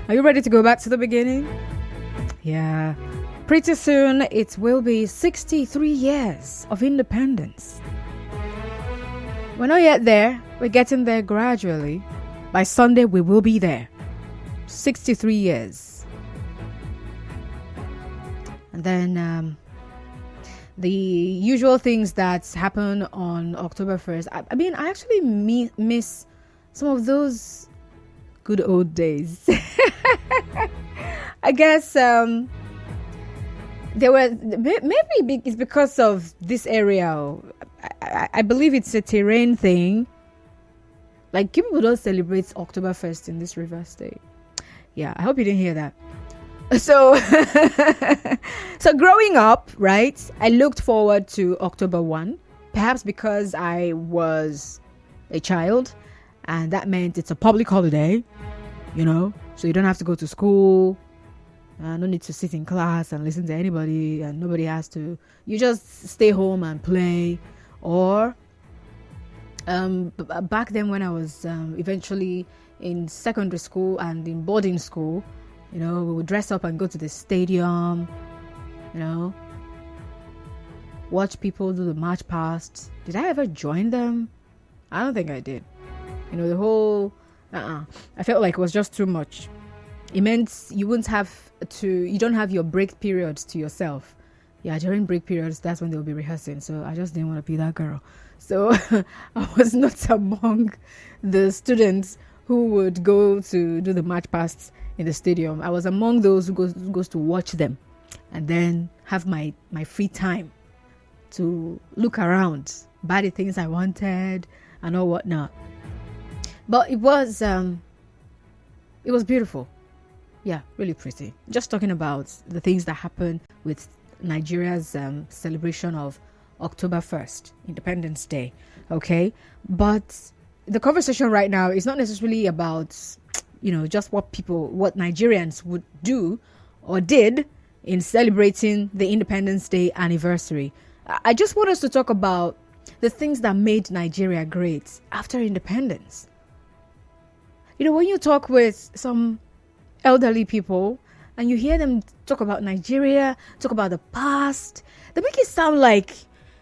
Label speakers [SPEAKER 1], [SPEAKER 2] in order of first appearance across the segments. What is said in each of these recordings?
[SPEAKER 1] Are you ready to go back to the beginning? Yeah. Pretty soon, it will be 63 years of independence. We're not yet there. We're getting there gradually. By Sunday, we will be there. 63 years. And then the usual things that happen on October 1st. I mean, I actually miss some of those good old days. I guess there were, maybe it's because of this area. I believe it's a terrain thing. Like, people don't celebrate October 1st in this River State. Yeah, I hope you didn't hear that. So, so growing up, right, I looked forward to October 1, perhaps because I was a child, and that meant it's a public holiday, you know, so you don't have to go to school, no need to sit in class and listen to anybody, and nobody has to, you just stay home and play. Or back then when I was eventually in secondary school and in boarding school, you know, we would dress up and go to the stadium, you know, watch people do the march past. Did I ever join them? I don't think I did. You know, the whole, I felt like it was just too much. It meant you don't have your break periods to yourself. Yeah, during break periods, that's when they'll be rehearsing. So I just didn't want to be that girl. So I was not among the students who would go to do the march pasts in the stadium. I was among those who goes to watch them and then have my free time to look around, buy the things I wanted and all whatnot. But it was beautiful. Yeah, really pretty. Just talking about the things that happen with Nigeria's celebration of October 1st, Independence Day. Okay, but the conversation right now is not necessarily about, you know, just what Nigerians would do or did in celebrating the Independence Day anniversary. I just want us to talk about the things that made Nigeria great after independence. You know, when you talk with some elderly people and you hear them talk about Nigeria, talk about the past, they make it sound like,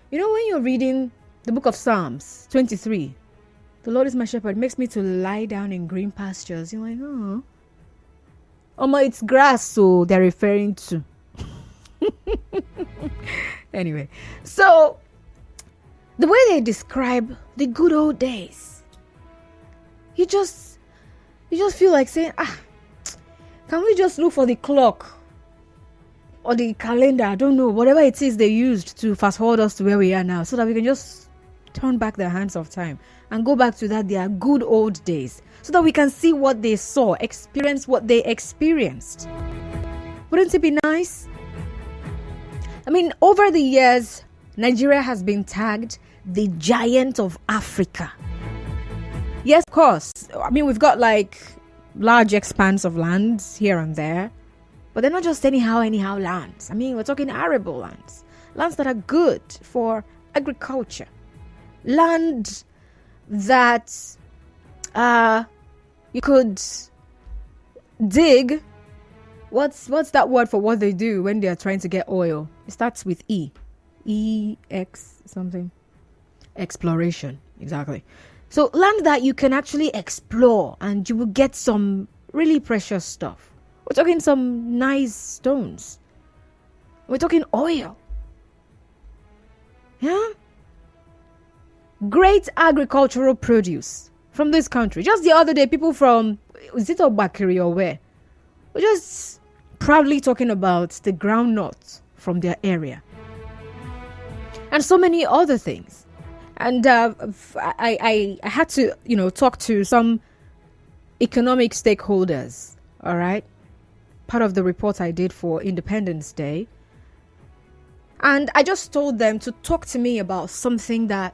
[SPEAKER 1] you know, when you're reading the book of Psalms 23, the Lord is my shepherd, makes me to lie down in green pastures. You're like, it's grass, so they're referring to. Anyway, so the way they describe the good old days, you just feel like saying, can we just look for the clock or the calendar? I don't know, whatever it is they used to fast forward us to where we are now, so that we can just turn back the hands of time and go back to their good old days, so that we can see what they saw, experience what they experienced. Wouldn't it be nice? I mean, over the years, Nigeria has been tagged the giant of Africa. Yes, of course. I mean, we've got like large expanse of lands here and there, but they're not just anyhow lands. I mean, we're talking arable lands that are good for agriculture, land that you could dig. What's that word for what they do when they are trying to get oil? It starts with something. Exploration, exactly. So land that you can actually explore and you will get some really precious stuff. We're talking some nice stones. We're talking oil. Yeah? Great agricultural produce from this country. Just the other day, people from, is it Obakiri or where? We're just proudly talking about the groundnut from their area. And so many other things. And I had to, you know, talk to some economic stakeholders, all right? Part of the report I did for Independence Day. And I just told them to talk to me about something that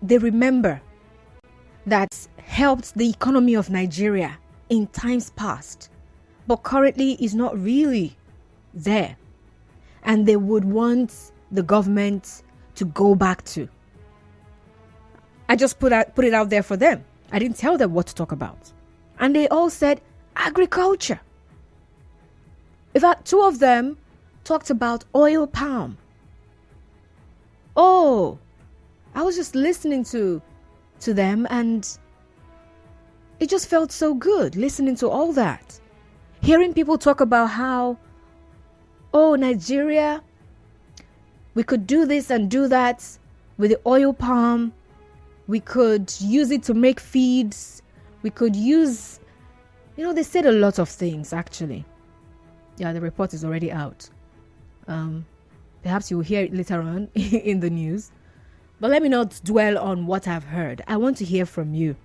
[SPEAKER 1] they remember that helped the economy of Nigeria in times past, but currently is not really there. And they would want the government to go back to. I just put it out there for them. I didn't tell them what to talk about. And they all said agriculture. In fact, two of them talked about oil palm. Oh, I was just listening to them, and it just felt so good listening to all that. Hearing people talk about how, oh, Nigeria, we could do this and do that with the oil palm. We could use it to make feeds. We could use, they said a lot of things, actually. Yeah, the report is already out. Perhaps you will hear it later on in the news. But let me not dwell on what I've heard. I want to hear from you.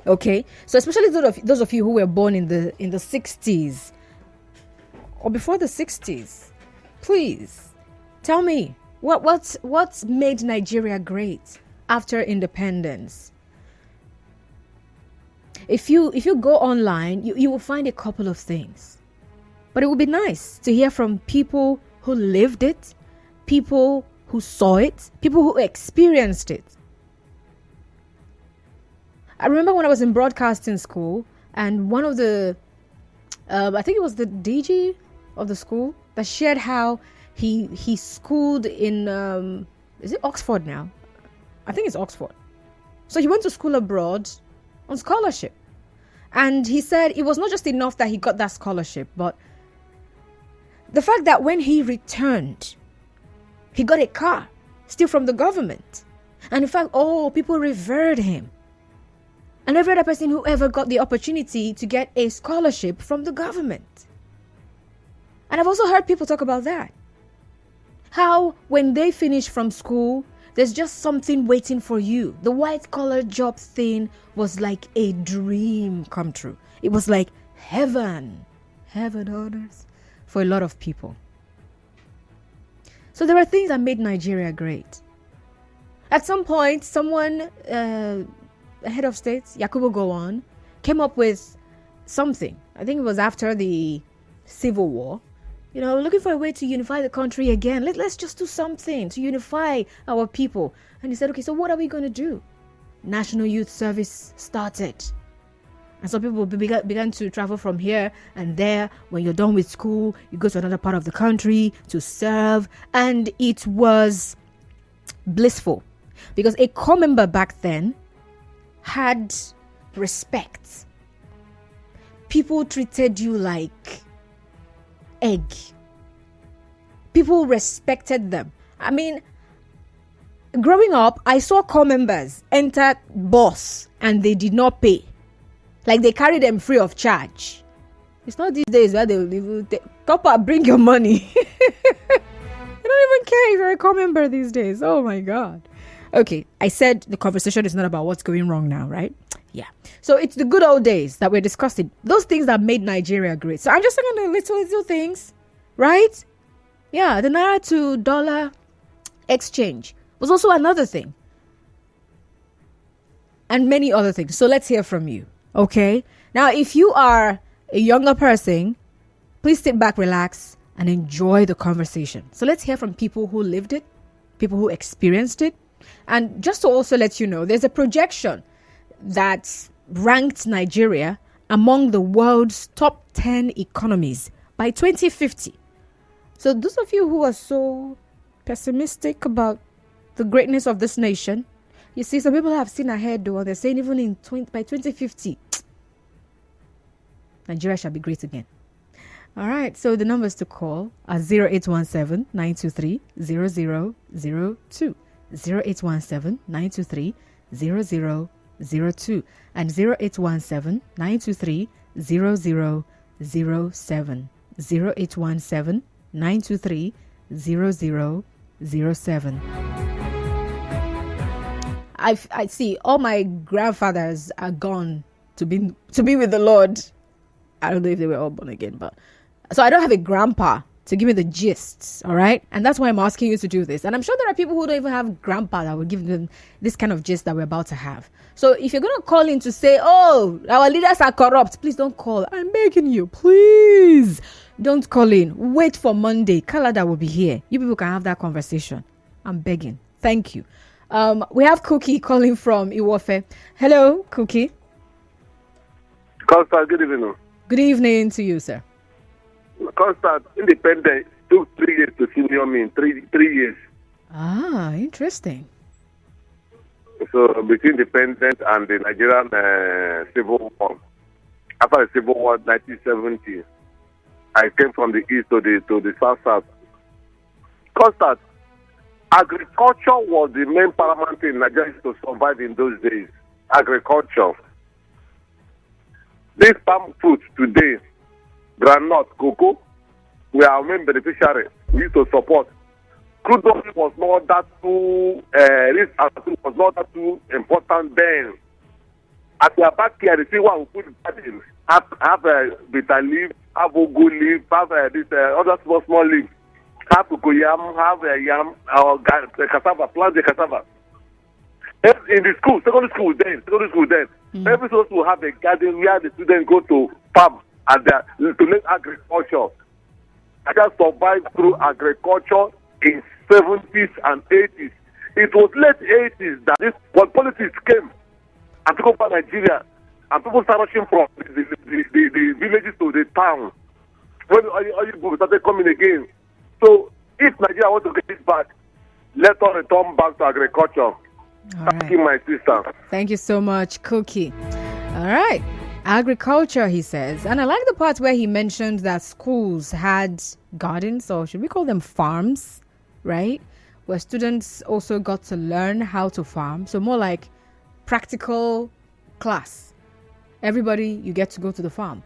[SPEAKER 1] Okay? So especially those of you who were born in the 60s or before the 60s, please tell me what made Nigeria great after independence. If you go online, you will find a couple of things. But it would be nice to hear from people who lived it, people who saw it, people who experienced it. I remember when I was in broadcasting school, and one of the, I think it was the DG of the school that shared how he schooled in, is it Oxford now? I think it's Oxford. So he went to school abroad on scholarship. And he said it was not just enough that he got that scholarship, but the fact that when he returned, he got a car, still from the government. And in fact, people revered him. And every other person who ever got the opportunity to get a scholarship from the government. And I've also heard people talk about that. How when they finish from school, there's just something waiting for you. The white-collar job thing was like a dream come true. It was like heaven on earth for a lot of people. So there are things that made Nigeria great. At some point, someone, head of state, Yakubu Gowon, came up with something. I think it was after the Civil War. Looking for a way to unify the country again. Let's just do something to unify our people. And he said, okay, so what are we going to do? National Youth Service started. And some people began to travel from here and there. When you're done with school, you go to another part of the country to serve. And it was blissful. Because a core member back then had respect. People treated you like egg. People respected them. I mean, growing up, I saw core members enter bus and they did not pay. Like they carry them free of charge. It's not these days where they copper, bring your money. They don't even care if you're a core member these days. Oh my God. Okay, I said the conversation is not about what's going wrong now, right? Yeah. So it's the good old days that we're discussing. Those things that made Nigeria great. So I'm just talking the little things, right? Yeah, the Naira to dollar exchange was also another thing. And many other things. So let's hear from you, okay? Now, if you are a younger person, please sit back, relax, and enjoy the conversation. So let's hear from people who lived it, people who experienced it. And just to also let you know, there's a projection that ranked Nigeria among the world's top 10 economies by 2050. So those of you who are so pessimistic about the greatness of this nation, you see, some people have seen ahead though. They're saying even by 2050, Nigeria shall be great again. All right, so the numbers to call are 0817-923-0002, 0817-923-0002, and 0817-923-0007, 0817-923-0007. I see all my grandfathers are gone to be with the Lord. I don't know if they were all born again, but so I don't have a grandpa to give me the gists, all right? And that's why I'm asking you to do this. And I'm sure there are people who don't even have grandpa that will give them this kind of gist that we're about to have. So if you're going to call in to say, oh, our leaders are corrupt, please don't call. I'm begging you, please don't call in. Wait for Monday. Kalada will be here. You people can have that conversation. I'm begging. Thank you. We have Cookie calling from Iwofe. Hello, Cookie.
[SPEAKER 2] Costa, good evening.
[SPEAKER 1] Good evening to you, sir.
[SPEAKER 2] Constant independence took 3 years to senior me. Three years.
[SPEAKER 1] Ah, interesting.
[SPEAKER 2] So between independence and the Nigerian Civil War, after the Civil War, 1970, I came from the east to the south. Constant, agriculture was the main paramount thing Nigeria to survive in those days. Agriculture. This palm fruit today, granite, cocoa, we are main beneficiary. We used to support. Crude oil was not that too was not that too important then. At your backyard, you see what we put gardens. Have a bitter leaf, have ugu leaf, have this other small leaf. Have cocoyam, have a yam, or cassava, plant the cassava. In the school, secondary school then, every school will have a garden where the students go to farm and to learn agriculture. I just survived through agriculture in 70s and 80s. It was late 80s that when politics came and took over Nigeria and people started rushing from the villages to the town. When all you people started coming again. So if Nigeria wants to get it back, let us return back to agriculture. Thank you, my sister.
[SPEAKER 1] Thank you so much, Cookie. All right. Agriculture, he says. And I like the part where he mentioned that schools had gardens, or should we call them farms, right? Where students also got to learn how to farm. So more like practical class. Everybody, you get to go to the farm.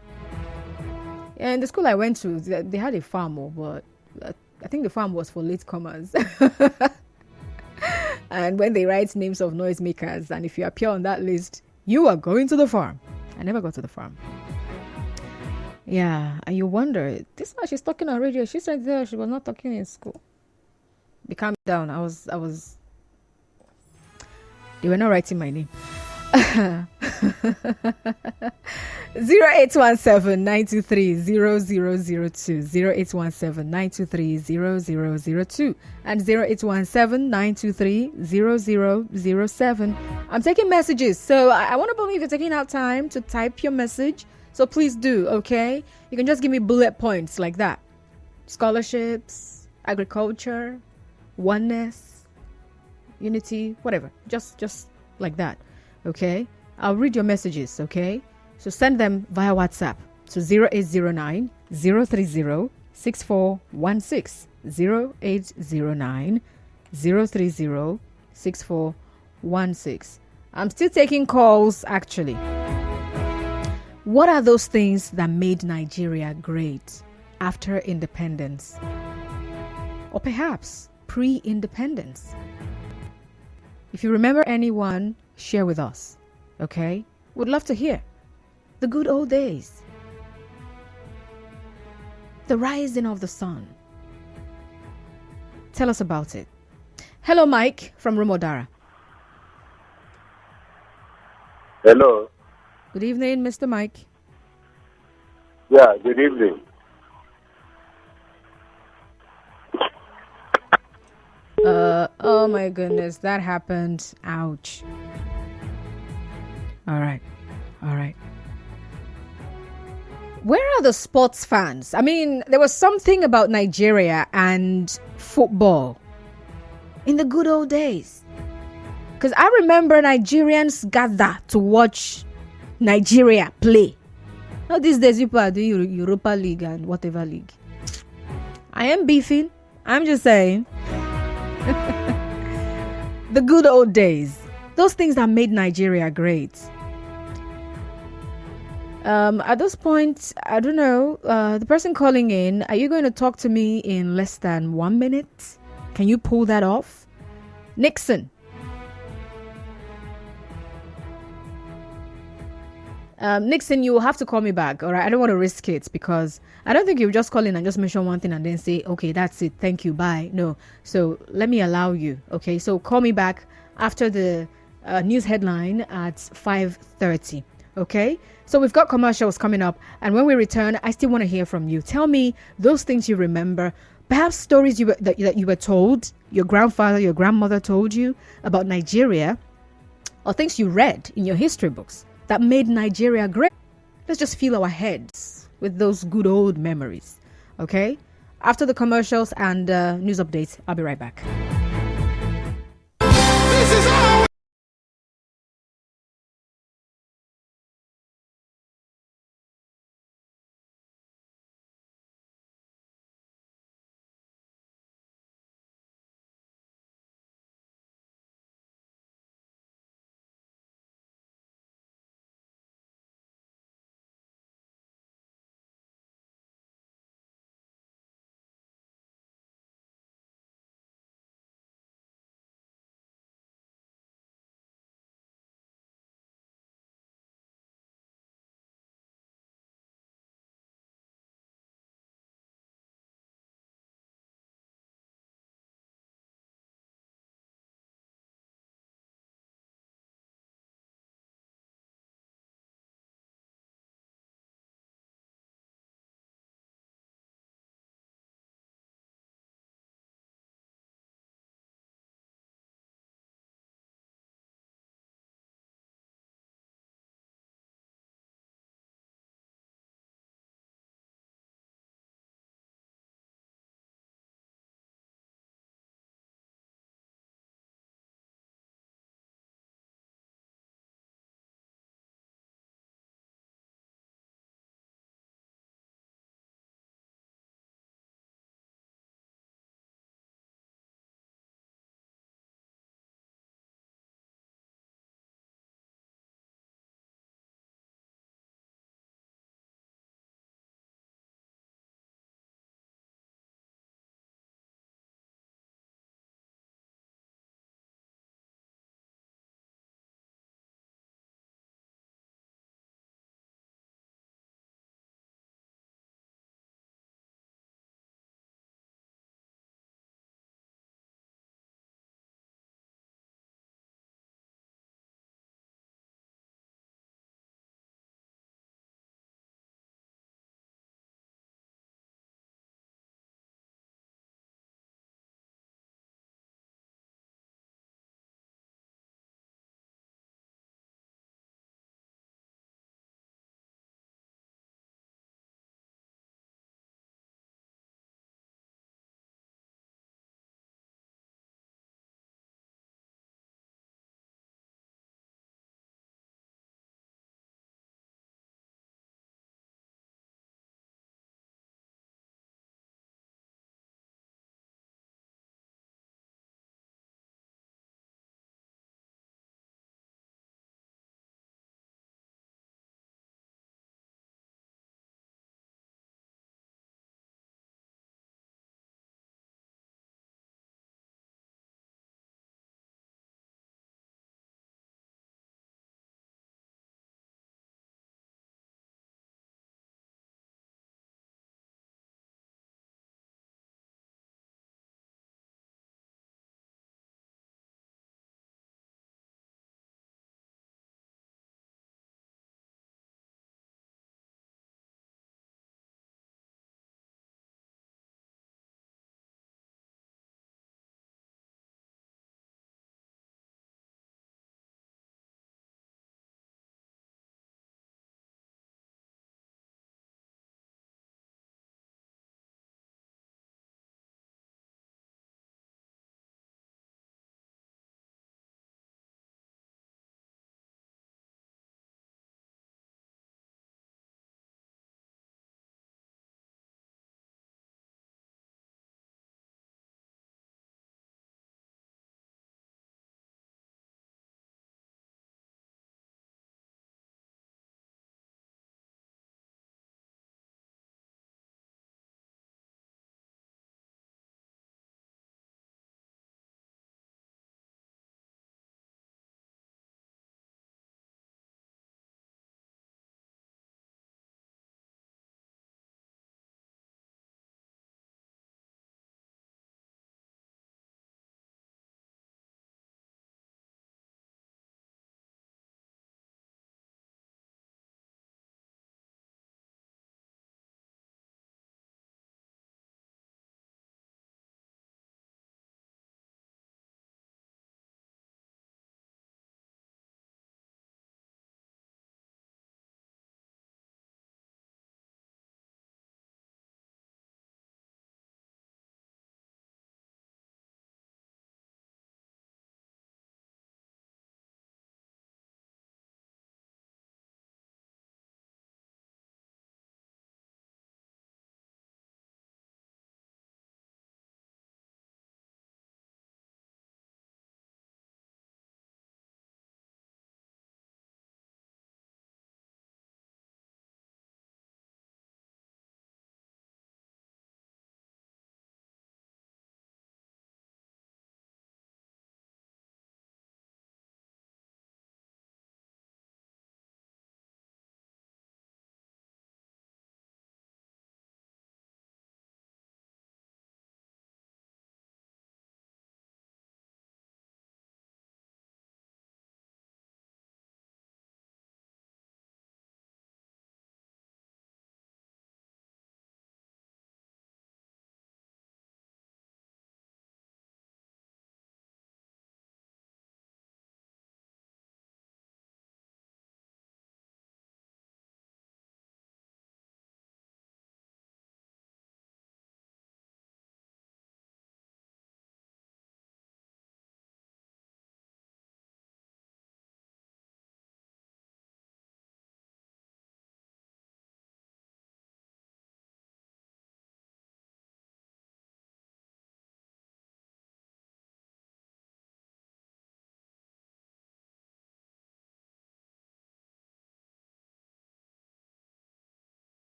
[SPEAKER 1] And the school I went to, they had a farm, but I think the farm was for latecomers. And when they write names of noisemakers, and if you appear on that list, you are going to the farm. I never got to the farm. Yeah, and you wonder, this one she's talking on radio. She said there she was not talking in school. Be calm down. I was. They were not writing my name. 0817-923-0002, 0817-923-0002, and 0817-923-0007. I'm taking messages, so I want to believe you're taking out time to type your message, so please do, okay? You can just give me bullet points like that. Scholarships, agriculture, oneness, unity, whatever. Just like that, okay? I'll read your messages, okay? So send them via WhatsApp to 0809 030 6416. 0809 030 6416. I'm still taking calls, actually. What are those things that made Nigeria great after independence? Or perhaps pre-independence? If you remember anyone, share with us, okay? Would love to hear. The good old days. The rising of the sun. Tell us about it. Hello, Mike from Rumodara.
[SPEAKER 2] Hello.
[SPEAKER 1] Good evening, Mr. Mike.
[SPEAKER 2] Yeah, good evening.
[SPEAKER 1] Oh my goodness, that happened. Ouch. All right. Where are the sports fans? I mean, there was something about Nigeria and football in the good old days. Because I remember Nigerians gather to watch Nigeria play. Now these days people are doing Europa League and whatever league. I am beefing. I'm just saying. The good old days. Those things that made Nigeria great. At this point, I don't know, the person calling in, are you going to talk to me in less than 1 minute? Can you pull that off? Nixon. Nixon, you will have to call me back, all right? I don't want to risk it because I don't think you just call in and just mention one thing and then say, okay, that's it, thank you, bye. No, so let me allow you, okay? So call me back after the news headline at 5:30, okay? So we've got commercials coming up, and when we return, I still want to hear from you. Tell me those things you remember, perhaps stories that you were told, your grandfather, your grandmother told you about Nigeria, or things you read in your history books that made Nigeria great. let's just fill our heads with those good old memories. Okay? After the commercials and news updates, I'll be right back. This is how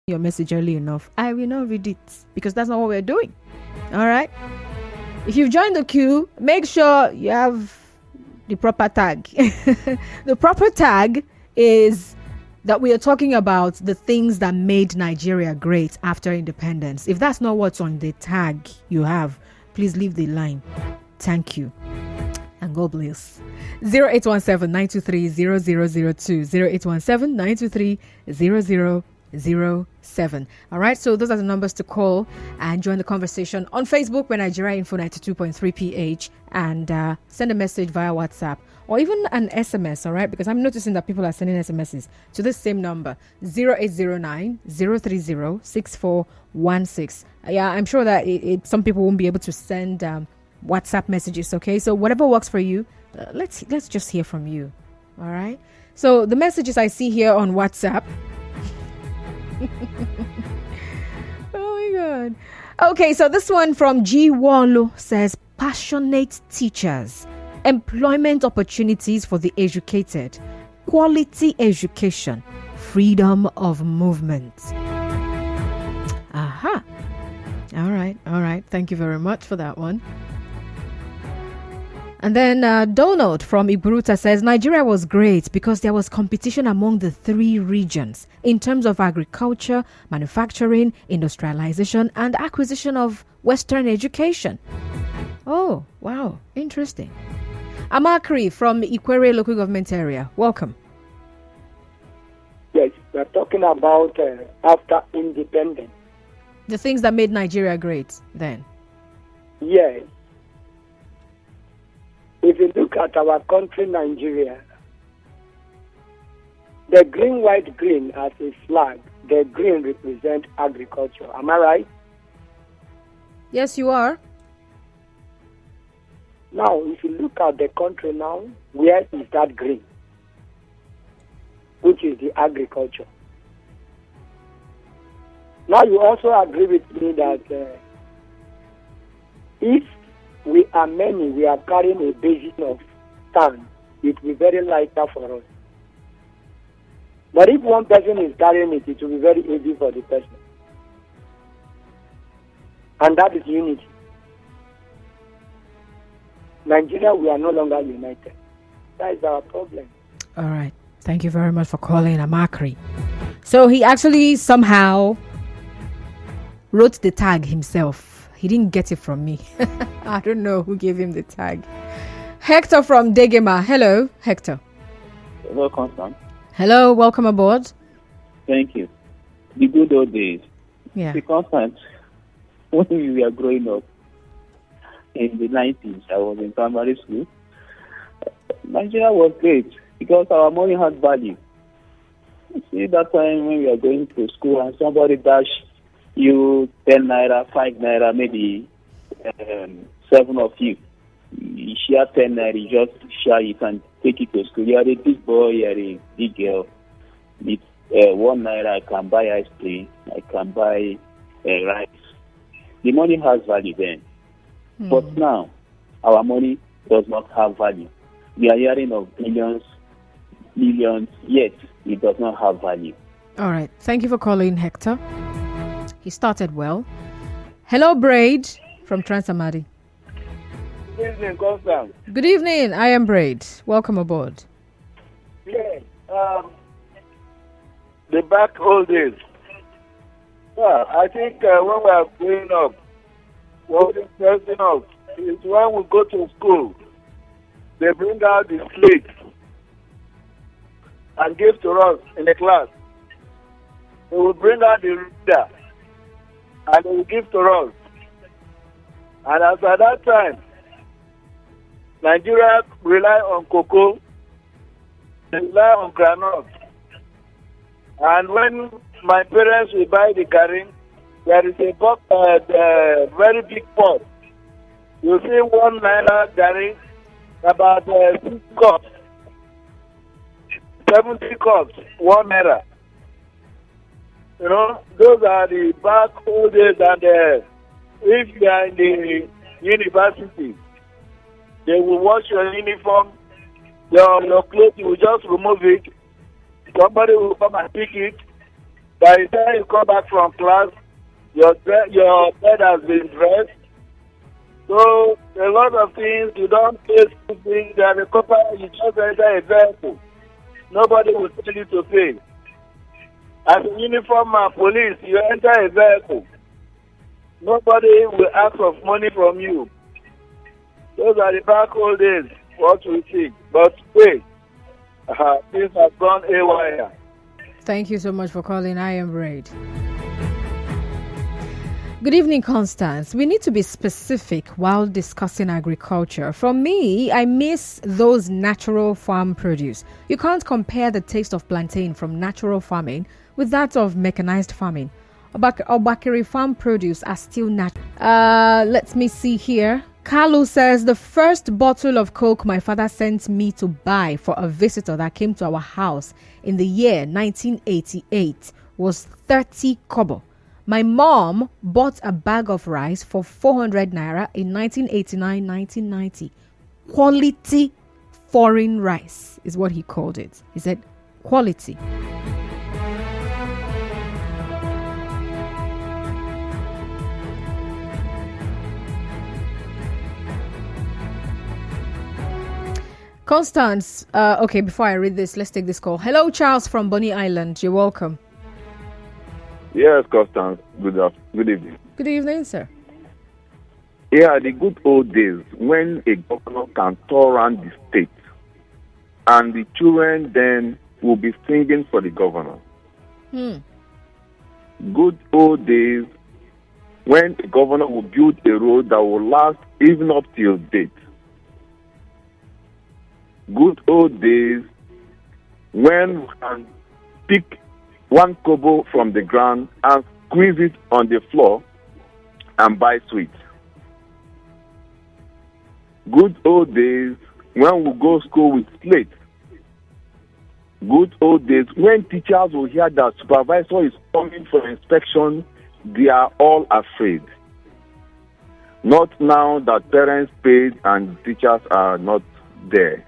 [SPEAKER 1] your message early enough, I will not read it because that's not what we're doing. All right. If you've joined the queue, make sure you have the proper tag. The proper tag is that we are talking about the things that made Nigeria great after independence. If that's not what's on the tag you have, please leave the line. Thank you. And God bless. 0817-923-0002. 0817-923-0007. All right, so those are the numbers to call and join the conversation on Facebook when Nigeria Info 92.3 PH, and send a message via WhatsApp or even an SMS, all right? Because I'm noticing that people are sending SMSs to this same number, 0809-030-6416. Yeah, I'm sure that some people won't be able to send WhatsApp messages, okay? So whatever works for you, let's just hear from you, all right? So the messages I see here on WhatsApp. Oh my God. Okay, so this one from G. Wallo says, passionate teachers, employment opportunities for the educated, quality education, freedom of movement. Aha. All right. Thank you very much for that one. And then Donald from Iburuta says, Nigeria was great because there was competition among the three regions in terms of agriculture, manufacturing, industrialization, and acquisition of Western education. Oh, wow. Interesting. Amakri from Ikwere local government area. Welcome.
[SPEAKER 3] Yes, we're talking about after independence.
[SPEAKER 1] The things that made Nigeria great then.
[SPEAKER 3] Yes. If you look at our country, Nigeria, the green, white, green as a flag, the green represents agriculture. Am I right?
[SPEAKER 1] Yes, you are.
[SPEAKER 3] Now, if you look at the country now, where is that green? Which is the agriculture. Now, you also agree with me that if we are many, we are carrying a basin of sand, it will be very lighter for us. But if one person is carrying it, it will be very easy for the person. And that is unity. Nigeria, we are no longer united. That is our problem.
[SPEAKER 1] All right. Thank you very much for calling, Amakri. So he actually somehow wrote the tag himself. He didn't get it from me. I don't know who gave him the tag. Hector from Degema. Hello, Hector.
[SPEAKER 4] Hello, Constant.
[SPEAKER 1] Hello, welcome aboard.
[SPEAKER 4] Thank you. The good old days.
[SPEAKER 1] Yeah.
[SPEAKER 4] The Constant, when we were growing up in the 90s, I was in primary school. Nigeria was great because our money had value. You see, that time when we were going to school and somebody dashed you 10 naira, 5 naira, maybe 7 of you. You share 10 naira, you just share it and take it to school. You are a big boy, you are a big girl. With 1 naira, I can buy ice cream, I can buy rice. The money has value then. But now, our money does not have value. We are hearing of billions, millions, yet it does not have value.
[SPEAKER 1] All right. Thank you for calling, Hector. He started well. Hello, Braid from Transamadi.
[SPEAKER 3] Good evening, Constant.
[SPEAKER 1] Good evening. I am Braid. Welcome aboard.
[SPEAKER 2] Yes. The back old days. Well, I think when we are growing up, what is interesting us is when we go to school, they bring out the slate and give to us in the class. They will bring out the reader and they will give to us. And as at that time, Nigeria rely on cocoa, they rely on granite. And when my parents will buy the garri, there is a very big pot. You see 1 naira garri, about 6 cups, 70 cups, 1 naira. You know, those are the back old days. And if you are in the university, they will wash your uniform, your clothes, you will just remove it. Somebody will come and pick it.
[SPEAKER 5] By the time you come back from class, your bed has been dressed. So a lot of things you don't pay something that the company you just enter a vehicle. Nobody will tell you to pay. As a uniform and police, you enter a vehicle. Nobody will ask for money from you. Those are the back old days, what we see. But wait, things have gone haywire.
[SPEAKER 1] Thank you so much for calling. I am Braid. Good evening, Constance. We need to be specific while discussing agriculture. For me, I miss those natural farm produce. You can't compare the taste of plantain from natural farming with that of mechanized farming. Obakiri farm produce are still natural. Let me see here. Carlo says the first bottle of Coke my father sent me to buy for a visitor that came to our house in the year 1988 was 30 kobo. My mom bought a bag of rice for 400 naira in 1989-1990. Quality foreign rice is what he called it. He said quality. Constance, okay, before I read this, let's take this call. Hello, Charles from Bonny Island. You're welcome.
[SPEAKER 2] Yes, Constance. Good evening.
[SPEAKER 1] Good evening, sir.
[SPEAKER 2] Yeah, the good old days when a governor can tour around the state and the children then will be singing for the governor. Good old days when a governor will build a road that will last even up till date. Good old days when we can pick 1 kobo from the ground and squeeze it on the floor and buy sweets. Good old days when we go school with slates. Good old days when teachers will hear that supervisor is coming for inspection, they are all afraid. Not now that parents paid and teachers are not there.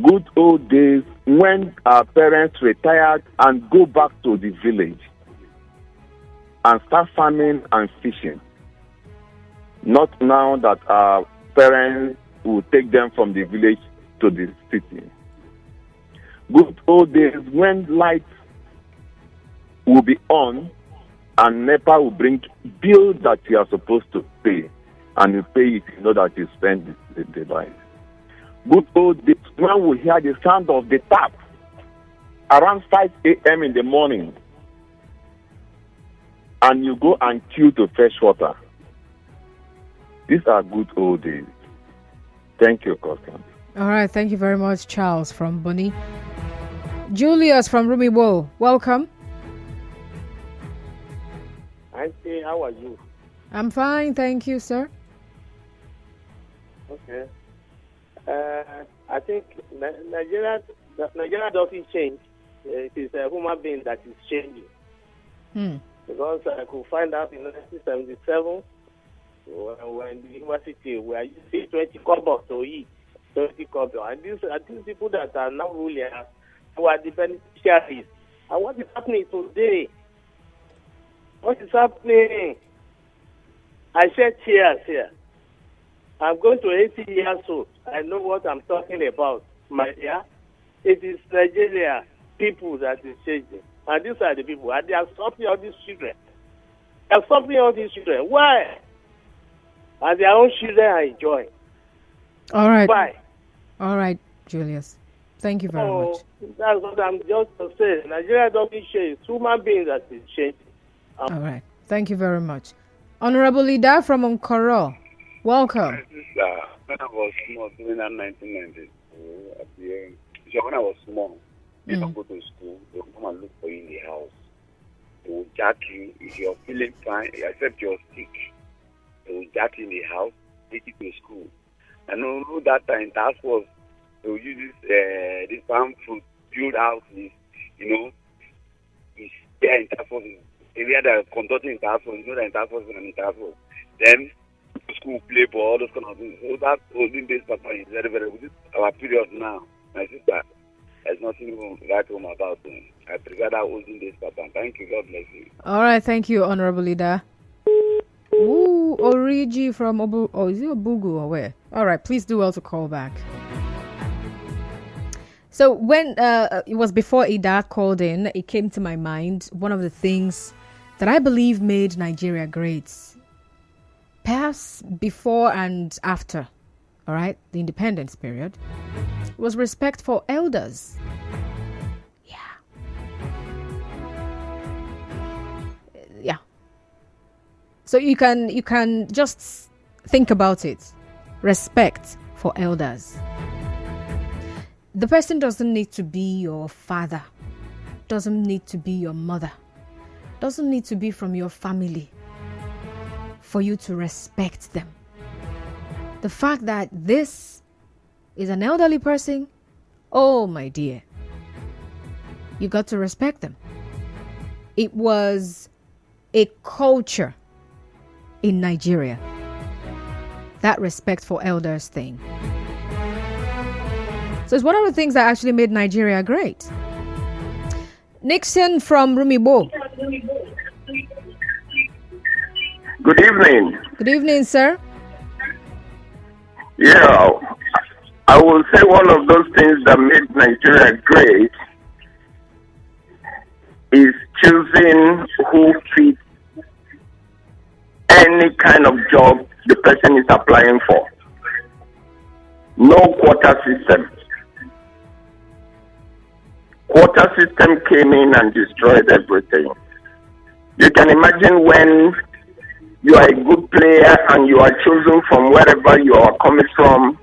[SPEAKER 2] Good old days when our parents retired and go back to the village and start farming and fishing. Not now that our parents will take them from the village to the city. Good old days when lights will be on and NEPA will bring bill that you are supposed to pay, and you pay if you know that you spend the light. Good old days when we hear the sound of the tap around 5 a.m. in the morning and you go and queue to fetch water. These are good old days. Thank you, Constance.
[SPEAKER 1] All right. Thank you very much, Charles from Bonny. Julius from Rumiwo. Welcome.
[SPEAKER 6] Auntie, how are you?
[SPEAKER 1] I'm fine. Thank you, sir.
[SPEAKER 6] Okay. I think Nigeria doesn't change. It is a human being that is changing. Because I could find out in 1977 when the university we are using 20 kobo to eat, 20 kobo. And these people that are now ruling who are the beneficiaries. And what is happening today? What is happening? I shed tears here. I'm going to 80 years old. I know what I'm talking about, my dear. It is Nigeria people that is changing. And these are the people. And they are suffering all these children. They are suffering all these children. Why? And their own children are enjoying.
[SPEAKER 1] All right.
[SPEAKER 6] Why?
[SPEAKER 1] All right, Julius. Thank you very much.
[SPEAKER 6] That's what I'm just saying. Nigeria doesn't change. It's human beings that is changing.
[SPEAKER 1] All right. Thank you very much. Honorable Leader from Onkoro. Welcome.
[SPEAKER 7] When I was small, during that 1992, when I was small, if I go to school, they will come and look for you in the house. They will jack you. If you're feeling fine, except you're sick, they will jack you in the house, take you to school. And know that time, task force, they will use this farm fruit, build houses, it's there in task force, area that are conducting in task force, that in task force and in task force. Then, school, play ball, all those kind of things. So that olden days, Papa, is very, very good. Our period now, my sister. There's nothing right home about them. I prefer that olden days pattern. Thank you. God bless you.
[SPEAKER 1] All right, thank you, Honorable Leader. Ooh, Origi from Obu. Oh, is it Obugu or where? All right, please do well to call back. So when it was before Ida called in, it came to my mind one of the things that I believe made Nigeria great, perhaps before and after, all right, the independence period, was respect for elders. Yeah. So you can just think about it. Respect for elders. The person doesn't need to be your father, doesn't need to be your mother, doesn't need to be from your family for you to respect them. The fact that this is an elderly person, oh my dear, you got to respect them. It was a culture in Nigeria, that respect for elders thing. So it's one of the things that actually made Nigeria great. Nixon from Rumibo.
[SPEAKER 8] Good evening.
[SPEAKER 1] Good evening, sir.
[SPEAKER 8] Yeah, I will say one of those things that made Nigeria great is choosing who fits any kind of job the person is applying for. No quota system. Quota system came in and destroyed everything. You can imagine when you are a good player and you are chosen from wherever you are coming from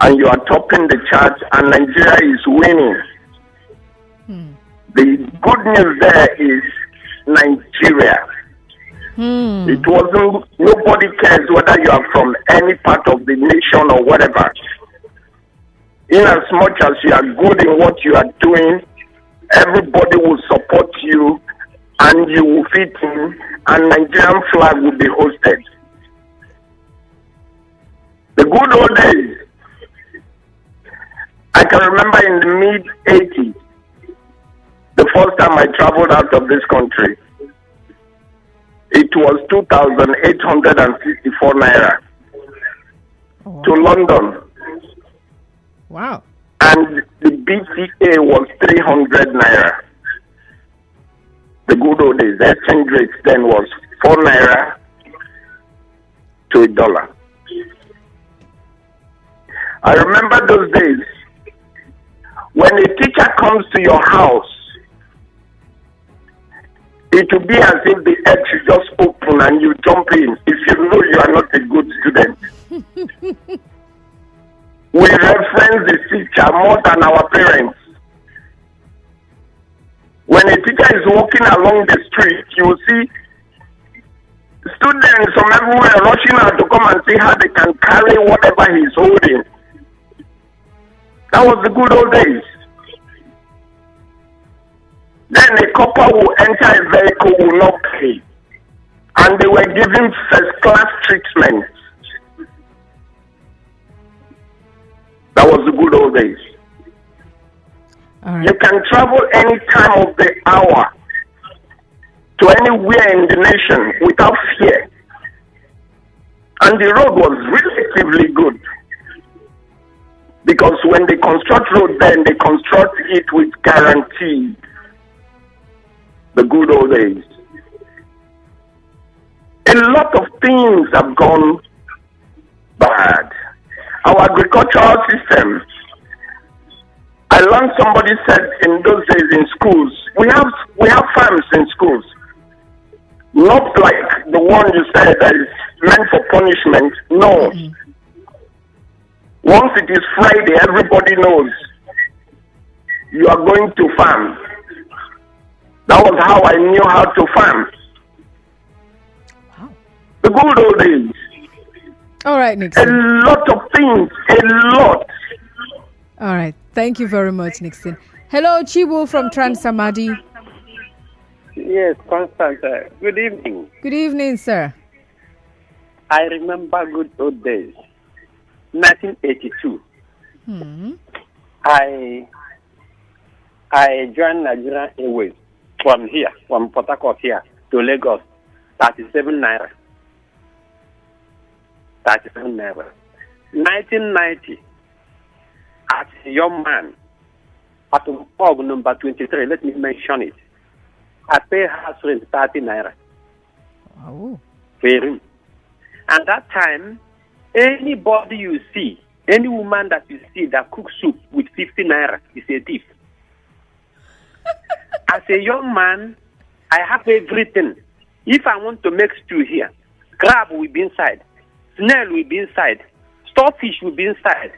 [SPEAKER 8] and you are topping the charts and Nigeria is winning. The good news there is Nigeria. It wasn't, nobody cares whether you are from any part of the nation or whatever. In as much as you are good in what you are doing, everybody will support you and you will fit in and Nigerian flag will be hosted. The good old days, I can remember in the mid-80s, the first time I traveled out of this country, it was 2,864 naira to London.
[SPEAKER 1] Wow.
[SPEAKER 8] And the BTA was 300 naira. The good old days, the exchange rate then was 4 naira to $1. I remember those days when a teacher comes to your house, it will be as if the earth should just open and you jump in if you know you are not a good student. We reference the teacher more than our parents. When a teacher is walking along the street, you will see students from everywhere rushing out to come and see how they can carry whatever he's holding. That was the good old days. Then a couple will enter a vehicle, will not pay. And they were given first class treatment. That was the good old days.
[SPEAKER 1] All right.
[SPEAKER 8] You can travel any time of the hour to anywhere in the nation without fear. And the road was relatively good. Because when they construct road, then they construct it with guarantee. The good old days. A lot of things have gone bad. Our agricultural system, I learned somebody said in those days in schools, we have farms in schools. Not like the one you said that is meant for punishment. No. Once it is Friday, everybody knows you are going to farm. That was how I knew how to farm.
[SPEAKER 1] Wow.
[SPEAKER 8] The good old days.
[SPEAKER 1] All right,
[SPEAKER 8] A
[SPEAKER 1] Nixon.
[SPEAKER 8] lot of things. A lot.
[SPEAKER 1] All right. Thank you very much, Nixon. Hello, Chibu from Transamadi.
[SPEAKER 5] Yes, Constance. Good evening.
[SPEAKER 1] Good evening, sir.
[SPEAKER 5] I remember good old days. 1982. I
[SPEAKER 9] I joined Nigerian Airways from Port Harcourt here to Lagos, 37 naira. 37 naira. 1990, as a young man, at org number 23, let me mention it, I pay house rent 30 naira.
[SPEAKER 1] Oh.
[SPEAKER 9] For a room. And that time, anybody you see, any woman that you see that cooks soup with 50 naira is a thief. As a young man, I have everything. If I want to make stew here, crab will be inside, snail will be inside, stockfish will be inside.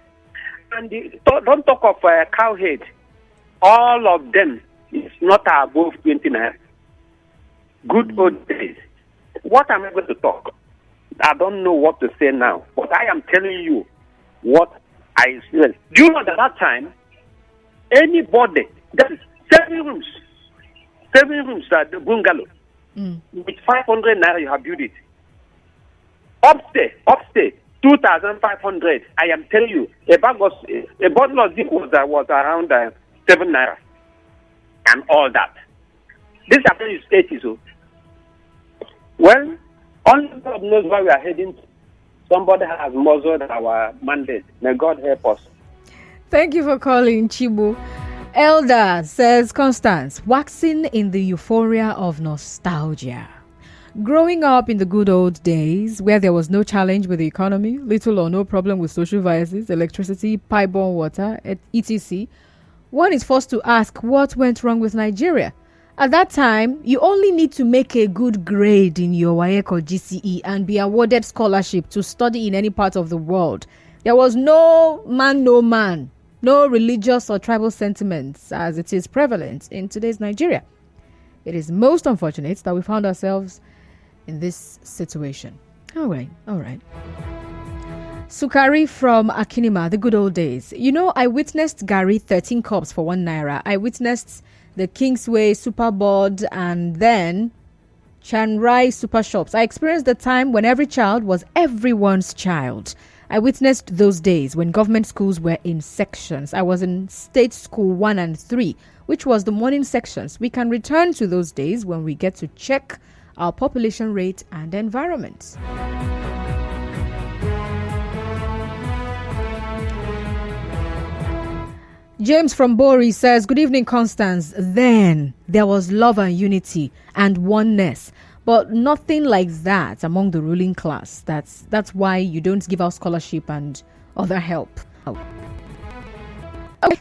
[SPEAKER 9] And don't talk of cow head. All of them is not above 20 naira. Good old days. What am I going to talk? I don't know what to say now, but I am telling you what I experienced. Do you know that at that time, anybody, there is 7 rooms at the bungalow, with 500 naira you have built it. Upstairs, 2,500. I am telling you, a bottle of zinc was around 7 naira, and all that. This happened in 80s. So, well, only God knows where we are heading to. Somebody has muzzled our mandate. May God help us.
[SPEAKER 1] Thank you for calling, Chibu. Elder says, Constance, waxing in the euphoria of nostalgia. Growing up in the good old days where there was no challenge with the economy, little or no problem with social vices, electricity, pipe-borne water, etc., one is forced to ask what went wrong with Nigeria. At that time, you only need to make a good grade in your WAEC or GCE and be awarded scholarship to study in any part of the world. There was no man, no religious or tribal sentiments as it is prevalent in today's Nigeria. It is most unfortunate that we found ourselves in this situation. All right. Sukari from Akinima, the good old days. You know, I witnessed Gary 13 cups for 1 naira. I witnessed the Kingsway Superboard and then Chanrai Super Shops. I experienced the time when every child was everyone's child. I witnessed those days when government schools were in sections. I was in State School 1 and 3, which was the morning sections. We can return to those days when we get to check our population rate and environment. James from Bori says, good evening, Constance. Then there was love and unity and oneness, but nothing like that among the ruling class. That's why you don't give out scholarship and other help. Okay.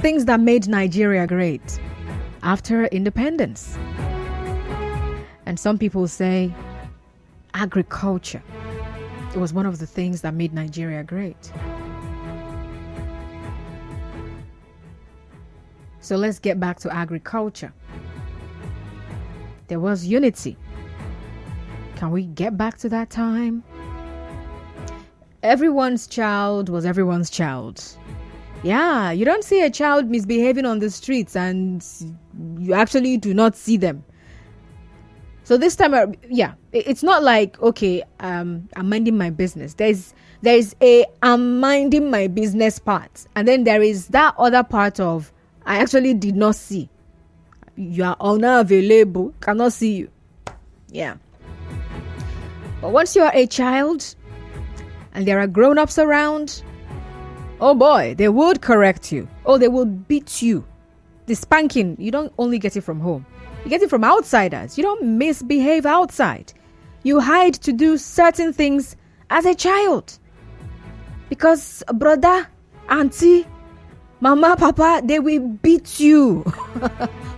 [SPEAKER 1] Things that made Nigeria great after independence. And some people say agriculture. It was one of the things that made Nigeria great. So let's get back to agriculture. There was unity. Can we get back to that time? Everyone's child was everyone's child. Yeah, you don't see a child misbehaving on the streets and you actually do not see them. So this time, it's not like, okay, I'm minding my business. There's a I'm minding my business part. And then there is that other part of I actually did not see. You are unavailable, cannot see you. Yeah. But once you are a child and there are grown-ups around, oh boy, they would correct you. Oh, they will beat you. The spanking, you don't only get it from home. You get it from outsiders. You don't misbehave outside. You hide to do certain things as a child. Because brother, auntie, mama, papa, they will beat you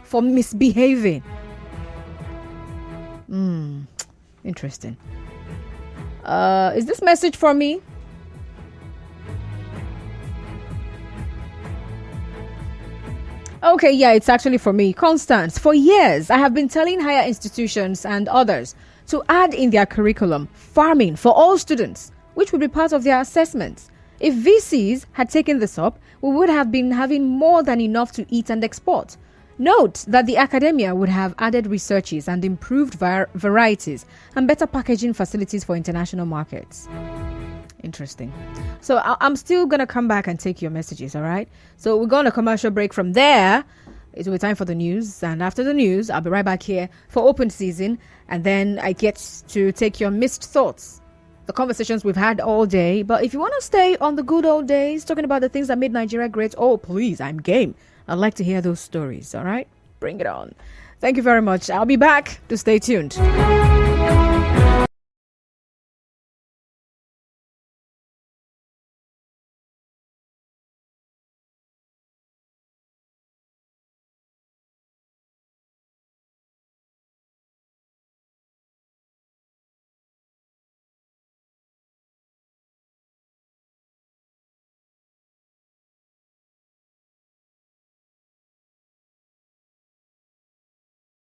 [SPEAKER 1] for misbehaving. Interesting. Is this message for me? Okay, yeah, it's actually for me. Constance, for years, I have been telling higher institutions and others to add in their curriculum farming for all students, which would be part of their assessments. If VCs had taken this up, we would have been having more than enough to eat and export. Note that the academia would have added researches and improved varieties and better packaging facilities for international markets. Interesting. So I'm still going to come back and take your messages, all right? So we're going to commercial break. From there, it will be time for the news. And after the news, I'll be right back here for open season. And then I get to take your missed thoughts, the conversations we've had all day. But if you want to stay on the good old days, talking about the things that made Nigeria great, oh, please, I'm game. I'd like to hear those stories, all right? Bring it on. Thank you very much. I'll be back to stay tuned.